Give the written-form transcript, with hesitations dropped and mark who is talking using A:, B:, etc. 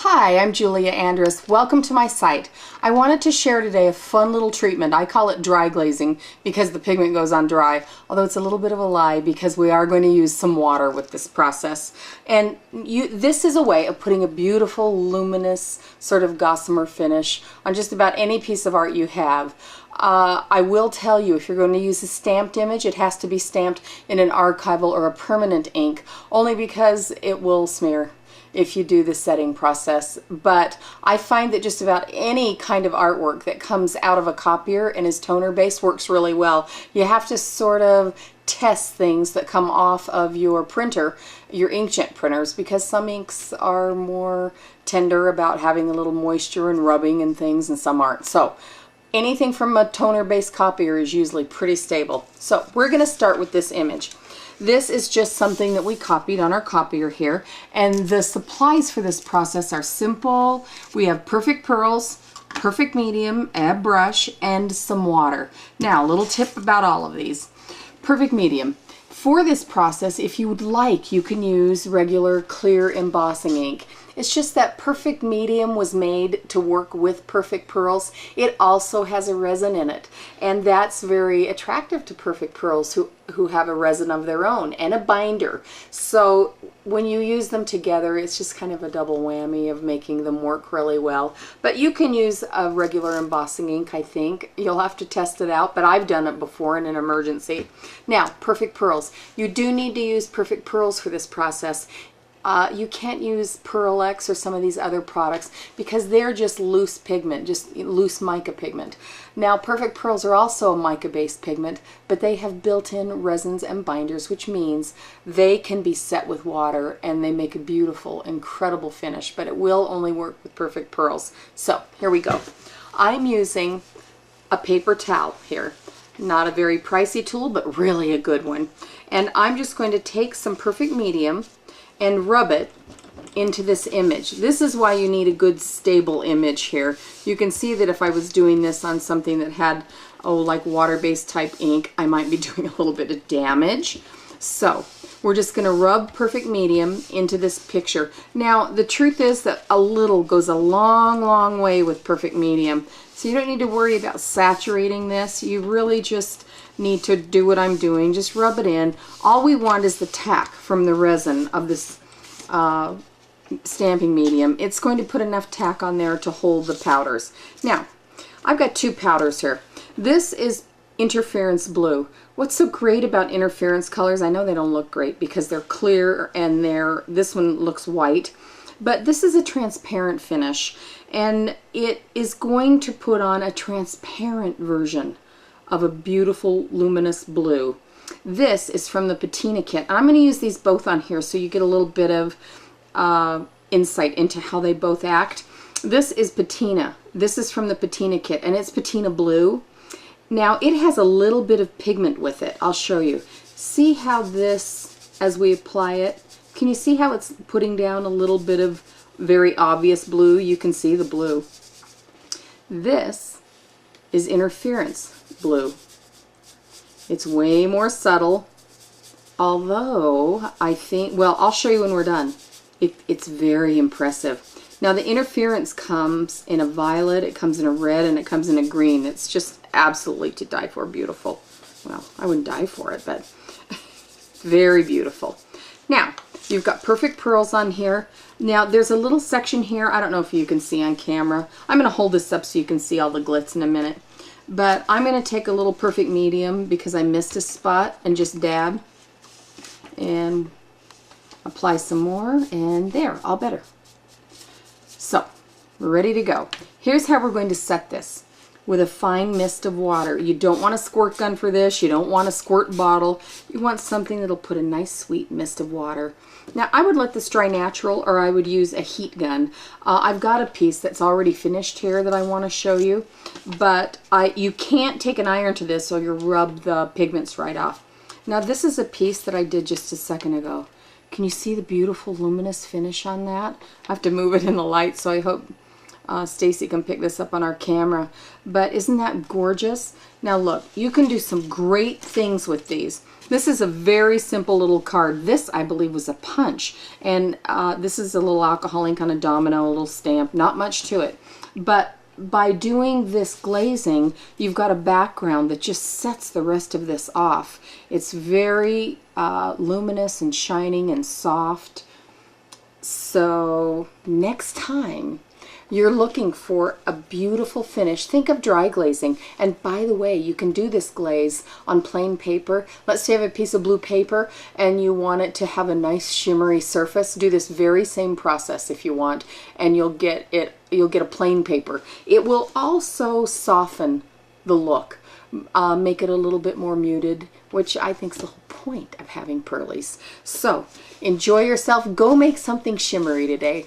A: Hi, I'm Julia Andrus. Welcome to my site. I wanted to share today a fun little treatment. I call it dry glazing because the pigment goes on dry, although it's a little bit of a lie because we are going to use some water with this process. And this is a way of putting a beautiful, luminous sort of gossamer finish on just about any piece of art you have. I will tell you, if you're going to use a stamped image, it has to be stamped in an archival or a permanent ink, only because it will smear if you do the setting process. But I find that just about any kind of artwork that comes out of a copier and is toner based works really well. You have to sort of test things that come off of your printer, your inkjet printers, because some inks are more tender about having a little moisture and rubbing and things, and some aren't. So anything from a toner based copier is usually pretty stable. So we're going to start with this image. This is just something that we copied on our copier here, and the supplies for this process are simple. We have perfect pearls, perfect medium, a brush, and some water. Now, a little tip about all of these. Perfect medium. For this process, if you would like, you can use regular clear embossing ink. It's just that perfect medium was made to work with perfect pearls. It also has a resin in it, and that's very attractive to perfect pearls who have a resin of their own and a binder. So when you use them together, it's just kind of a double whammy of making them work really well. But you can use a regular embossing ink, I think. You'll have to test it out, but I've done it before in an emergency. Now, perfect pearls. You do need to use perfect pearls for this process. You can't use Pearl X or some of these other products because they're just loose pigment, just loose mica pigment. Now, perfect pearls are also a mica-based pigment, but they have built-in resins and binders, which means they can be set with water and they make a beautiful, incredible finish, but it will only work with perfect pearls. So here we go. I'm using a paper towel here. Not a very pricey tool, but really a good one. And I'm just going to take some perfect medium and rub it into this image. This is why you need a good stable image here. You can see that if I was doing this on something that had, like water-based type ink, I might be doing a little bit of damage. So we're just going to rub perfect medium into this picture. Now, the truth is that a little goes a long, long way with perfect medium. So you don't need to worry about saturating this. You really just need to do what I'm doing. Just rub it in. All we want is the tack from the resin of this stamping medium. It's going to put enough tack on there to hold the powders. Now, I've got two powders here. This is interference blue. What's so great about interference colors, I know they don't look great because they're clear and this one looks white, but this is a transparent finish, and it is going to put on a transparent version of a beautiful luminous blue. This is from the Patina kit. I'm going to use these both on here so you get a little bit of insight into how they both act. This is Patina. This is from the Patina kit, and it's Patina blue. Now, it has a little bit of pigment with it. I'll show you. See how this, as we apply it, can you see how it's putting down a little bit of very obvious blue? You can see the blue. This is interference blue. It's way more subtle, although I think, well, I'll show you when we're done. It's very impressive. Now, the interference comes in a violet, it comes in a red, and it comes in a green. It's just absolutely to die for beautiful. Well, I wouldn't die for it, but very beautiful. Now, you've got perfect pearls on here. Now, there's a little section here. I don't know if you can see on camera. I'm going to hold this up so you can see all the glitz in a minute. But I'm going to take a little perfect medium because I missed a spot and just dab. And apply some more, and there, all better. So, we're ready to go. Here's how we're going to set this. With a fine mist of water. You don't want a squirt gun for this. You don't want a squirt bottle. You want something that'll put a nice sweet mist of water. Now, I would let this dry natural, or I would use a heat gun. I've got a piece that's already finished here that I want to show you, but you can't take an iron to this or you'll rub the pigments right off. Now, this is a piece that I did just a second ago. Can you see the beautiful luminous finish on that? I have to move it in the light, so I hope Stacy can pick this up on our camera. But isn't that gorgeous? Now look, you can do some great things with these. This is a very simple little card. This, I believe, was a punch. And this is a little alcohol ink on a domino, a little stamp. Not much to it. But by doing this glazing, you've got a background that just sets the rest of this off. It's very luminous and shining and soft. So next time you're looking for a beautiful finish, think of dry glazing. And by the way, you can do this glaze on plain paper. Let's say you have a piece of blue paper and you want it to have a nice shimmery surface. Do this very same process if you want, and you'll get a plain paper. It will also soften the look, make it a little bit more muted, which I think is the whole point of having pearlies. So enjoy yourself. Go make something shimmery today.